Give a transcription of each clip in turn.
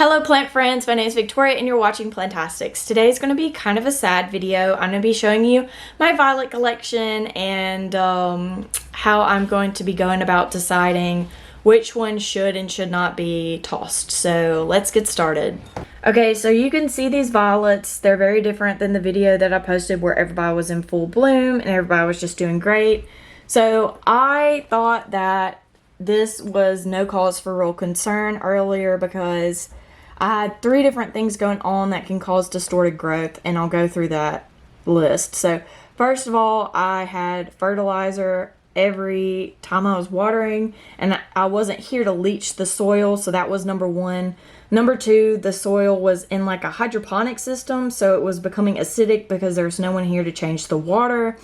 Hello plant friends, my name is Victoria and you're watching Plantastics. Today is going to be kind of a sad video. I'm going to be showing you my violet collection and how I'm going to be going about deciding which one should and should not be tossed. So let's get started. Okay, so you can see these violets. They're very different than the video that I posted where everybody was in full bloom and everybody was just doing great. So I thought that this was no cause for real concern earlier because I had 3 different things going on that can cause distorted growth, and I'll go through that list. So first of all, I had fertilizer every time I was watering, and I wasn't here to leach the soil, so that was number 1. Number 2, the soil was in like a hydroponic system, so it was becoming acidic because there's no one here to change the water.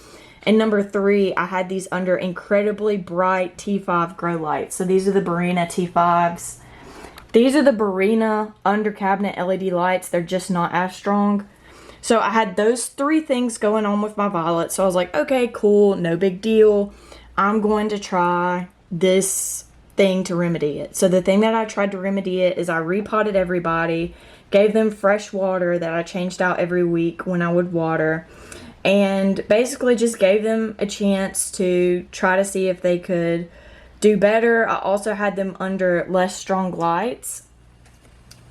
And number 3, I had these under incredibly bright T5 grow lights. So these are the Barrina T5s. These are the Barrina under cabinet LED lights. They're just not as strong. So I had those 3 things going on with my violets. So I was like, okay, cool, no big deal. I'm going to try this thing to remedy it. So the thing that I tried to remedy it is I repotted everybody, gave them fresh water that I changed out every week when I would water, and basically just gave them a chance to try to see if they could do better. I also had them under less strong lights,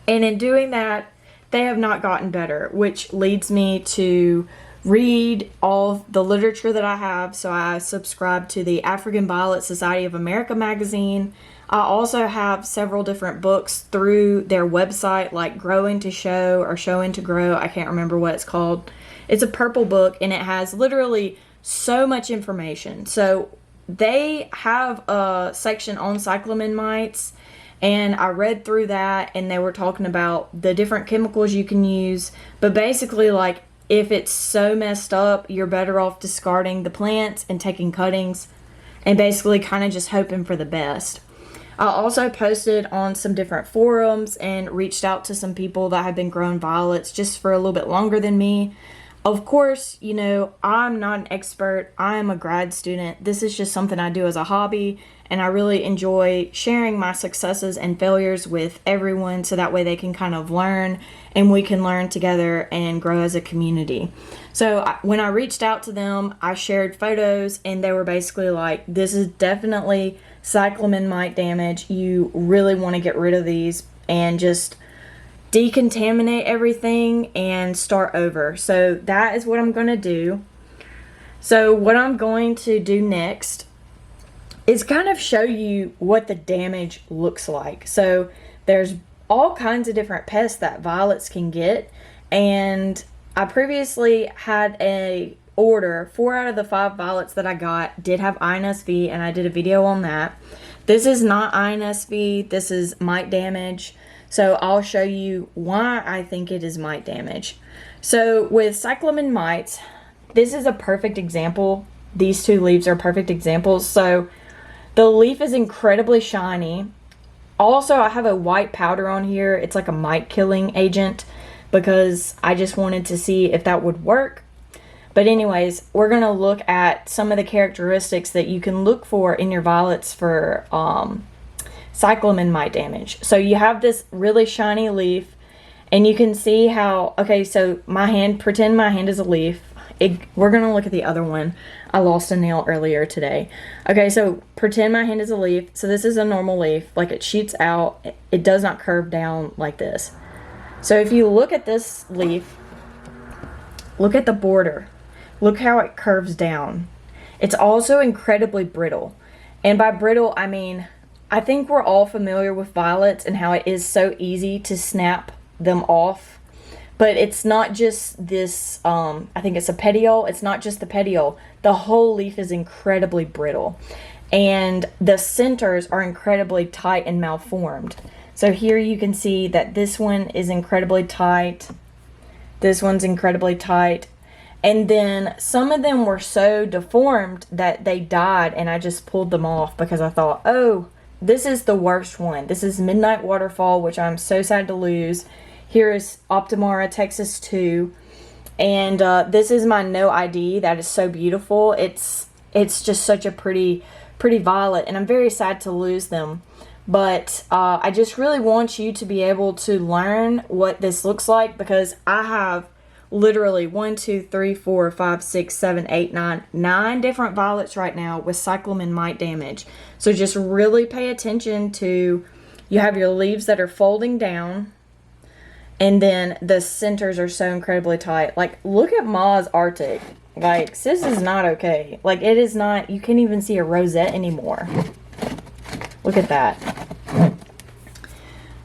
and in doing that they have not gotten better, which leads me to read all the literature that I have. So I subscribe to the African Violet Society of America magazine. I also have several different books through their website, like Growing to Show or Showing to Grow. I can't remember what it's called. It's a purple book and it has literally so much information. So they have a section on cyclamen mites, and I read through that, and they were talking about the different chemicals you can use. But basically, like, if it's so messed up, you're better off discarding the plants and taking cuttings and basically kind of just hoping for the best. I also posted on some different forums and reached out to some people that have been growing violets just for a little bit longer than me. Of course, you know, I'm not an expert. I am a grad student. This is just something I do as a hobby, and I really enjoy sharing my successes and failures with everyone so that way they can kind of learn and we can learn together and grow as a community. So when I reached out to them, I shared photos, and they were basically like, this is definitely cyclamen mite damage. You really want to get rid of these and just decontaminate everything and start over. So that is what I'm going to do. So what I'm going to do next is kind of show you what the damage looks like. So there's all kinds of different pests that violets can get, and I previously had a order. 4 out of the 5 violets that I got did have INSV, and I did a video on that. This is not INSV, this is mite damage. So I'll show you why I think it is mite damage. So with cyclamen mites, this is a perfect example. These 2 leaves are perfect examples. So the leaf is incredibly shiny. Also, I have a white powder on here. It's like a mite killing agent because I just wanted to see if that would work. But anyways, we're going to look at some of the characteristics that you can look for in your violets for cyclamen mite damage. So you have this really shiny leaf, and you can see how, okay, so my hand, pretend my hand is a leaf. We're going to look at the other one. I lost a nail earlier today. Okay, so pretend my hand is a leaf. So this is a normal leaf. Like, it shoots out. It does not curve down like this. So if you look at this leaf, look at the border. Look how it curves down. It's also incredibly brittle. And by brittle, I mean, I think we're all familiar with violets and how it is so easy to snap them off. But it's not just this, I think it's a petiole. It's not just the petiole. The whole leaf is incredibly brittle. And the centers are incredibly tight and malformed. So here you can see that this one is incredibly tight. This one's incredibly tight. And then some of them were so deformed that they died, and I just pulled them off because I thought, oh, this is the worst one. This is Midnight Waterfall, which I'm so sad to lose. Here is Optimara Texas 2. And this is my No ID. That is so beautiful. It's just such a pretty violet, and I'm very sad to lose them. But I just really want you to be able to learn what this looks like, because I have literally 1, 2, 3, 4, 5, 6, 7, 8, 9 different violets right now with cyclamen mite damage. So just really pay attention to, you have your leaves that are folding down, and then the centers are so incredibly tight. Like, look at Ma's Arctic. Like, sis is not okay. Like, it is not, you can't even see a rosette anymore. Look at that.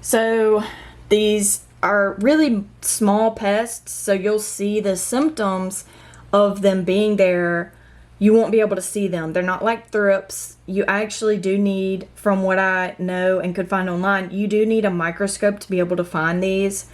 So these are really small pests, so you'll see the symptoms of them being there. You won't be able to see them. They're not like thrips. You actually do need, from what I know and could find online, you do need a microscope to be able to find these.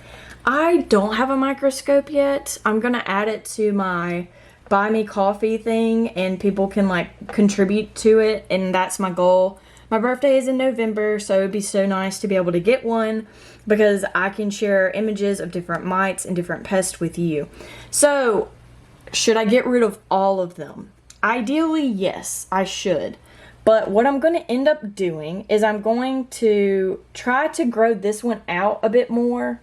I don't have a microscope yet. I'm gonna add it to my buy me coffee thing, and people can like contribute to it, and that's my goal. My birthday is in November, so it'd be so nice to be able to get one, because I can share images of different mites and different pests with you. So, should I get rid of all of them? Ideally, yes, I should. But what I'm going to end up doing is I'm going to try to grow this one out a bit more.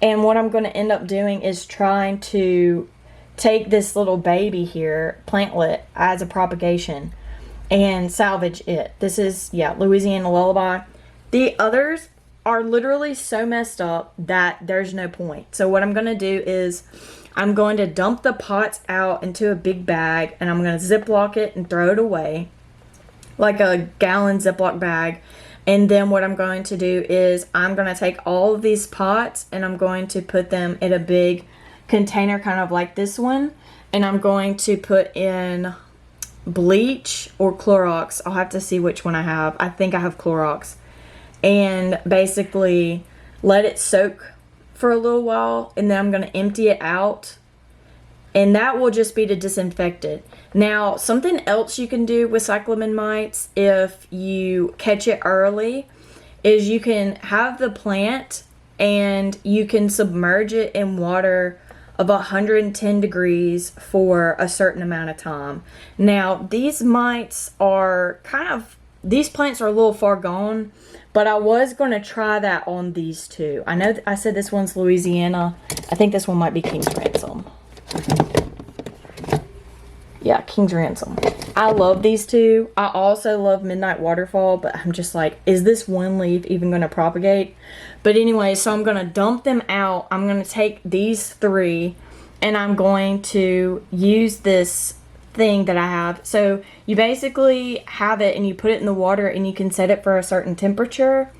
And what I'm going to end up doing is trying to take this little baby here, plantlet, as a propagation, and salvage it. This is, yeah, Louisiana Lullaby. The others are literally so messed up that there's no point. So what I'm going to do is I'm going to dump the pots out into a big bag, and I'm going to Ziploc it and throw it away, like a gallon Ziploc bag. And then what I'm going to do is I'm going to take all of these pots and I'm going to put them in a big container, kind of like this one, and I'm going to put in bleach or Clorox. I'll have to see which one I have. I think I have Clorox. And basically let it soak for a little while, and then I'm going to empty it out, and that will just be to disinfect it. Now, something else you can do with cyclamen mites if you catch it early is you can have the plant and you can submerge it in water of 110 degrees for a certain amount of time. Now, these mites are these plants are a little far gone, but I was going to try that on these two. I know I said this one's Louisiana. I think this one might be King's Ransom. Yeah, King's Ransom. I love these two. I also love Midnight Waterfall, but I'm just like, is this one leaf even going to propagate? But anyway, so I'm going to dump them out. I'm going to take these 3, and I'm going to use this thing that I have. So you basically have it and you put it in the water, and you can set it for a certain temperature.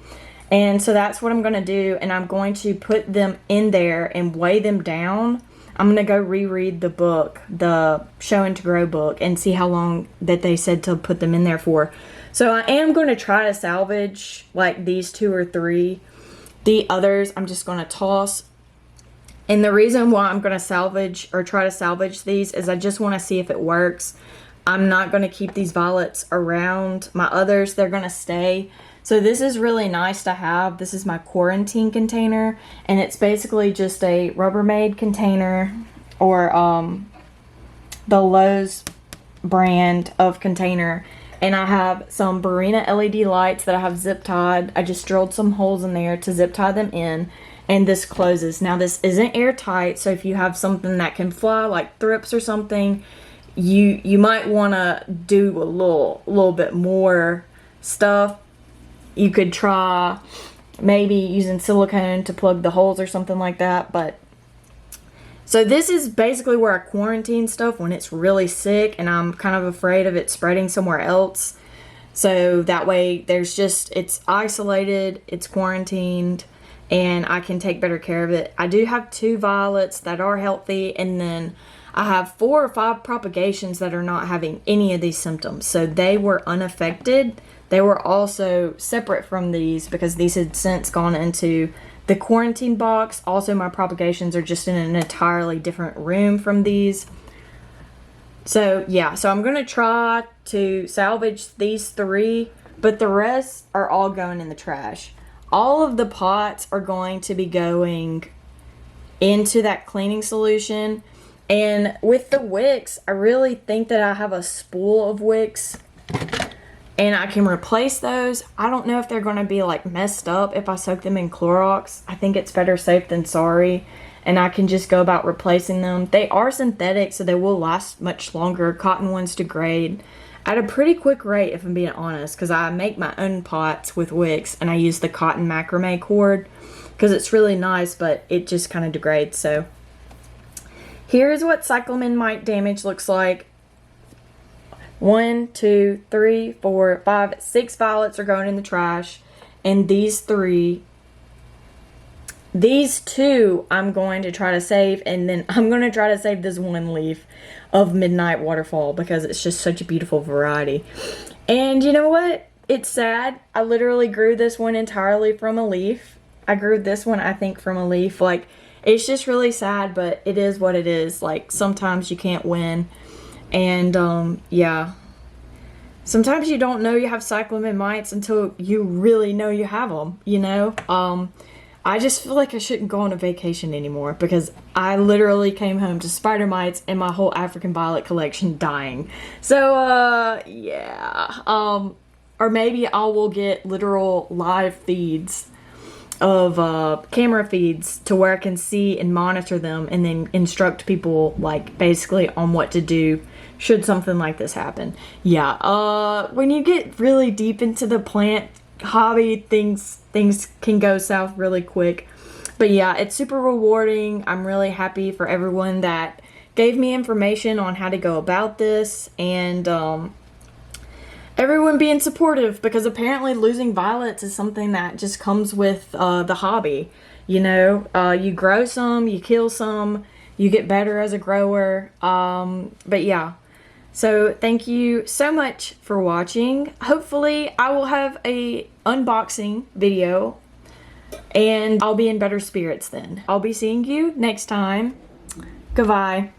And so that's what I'm going to do, and I'm going to put them in there and weigh them down. I'm going to go reread the book, the Show and to Grow book, and see how long that they said to put them in there for. So I am going to try to salvage like these 2 or 3. The others I'm just going to toss. And the reason why I'm going to salvage or try to salvage these is I just want to see if it works. I'm not going to keep these violets around. My others, they're going to stay. So this is really nice to have. This is my quarantine container, and it's basically just a Rubbermaid container, or the Lowe's brand of container. And I have some Barrina LED lights that I have zip tied. I just drilled some holes in there to zip tie them in, and this closes. Now this isn't airtight, so if you have something that can fly, like thrips or something, you might want to do a little bit more stuff. You could try maybe using silicone to plug the holes or something like that. But so this is basically where I quarantine stuff when it's really sick and I'm kind of afraid of it spreading somewhere else. So that way it's isolated, it's quarantined, and I can take better care of it. I do have 2 violets that are healthy, and then I have 4 or 5 propagations that are not having any of these symptoms. So they were unaffected. They were also separate from these because these had since gone into the quarantine box. Also, my propagations are just in an entirely different room from these. So yeah, so I'm going to try to salvage these 3, but the rest are all going in the trash. All of the pots are going to be going into that cleaning solution. And with the wicks, I really think that I have a spool of wicks. and I can replace those. I don't know if they're going to be like messed up if I soak them in Clorox. I think it's better safe than sorry, and I can just go about replacing them. They are synthetic, so they will last much longer. Cotton ones degrade at a pretty quick rate, if I'm being honest, because I make my own pots with wicks and I use the cotton macrame cord because it's really nice, but it just kind of degrades. So here's what Cyclamen Mite damage looks like. 1, 2, 3, 4, 5, 6 violets are going in the trash, and these 2 I'm going to try to save, and then I'm going to try to save this 1 leaf of Midnight Waterfall because it's just such a beautiful variety. And you know what? It's sad. I literally grew this one entirely from a leaf. I grew this one, I think, from a leaf. Like, it's just really sad, but it is what it is. Like, sometimes you can't win. And, yeah. Sometimes you don't know you have cyclamen mites until you really know you have them, you know? I just feel like I shouldn't go on a vacation anymore because I literally came home to spider mites and my whole African violet collection dying. So, yeah. Or maybe I will get literal live feeds of camera feeds to where I can see and monitor them and then instruct people, like, basically on what to do should something like this happen. Yeah, when you get really deep into the plant hobby, things can go south really quick. But yeah, it's super rewarding. I'm really happy for everyone that gave me information on how to go about this, and everyone being supportive, because apparently losing violets is something that just comes with the hobby. You know, you grow some, you kill some, you get better as a grower. But yeah, so thank you so much for watching. Hopefully I will have a unboxing video and I'll be in better spirits then. I'll be seeing you next time. Goodbye.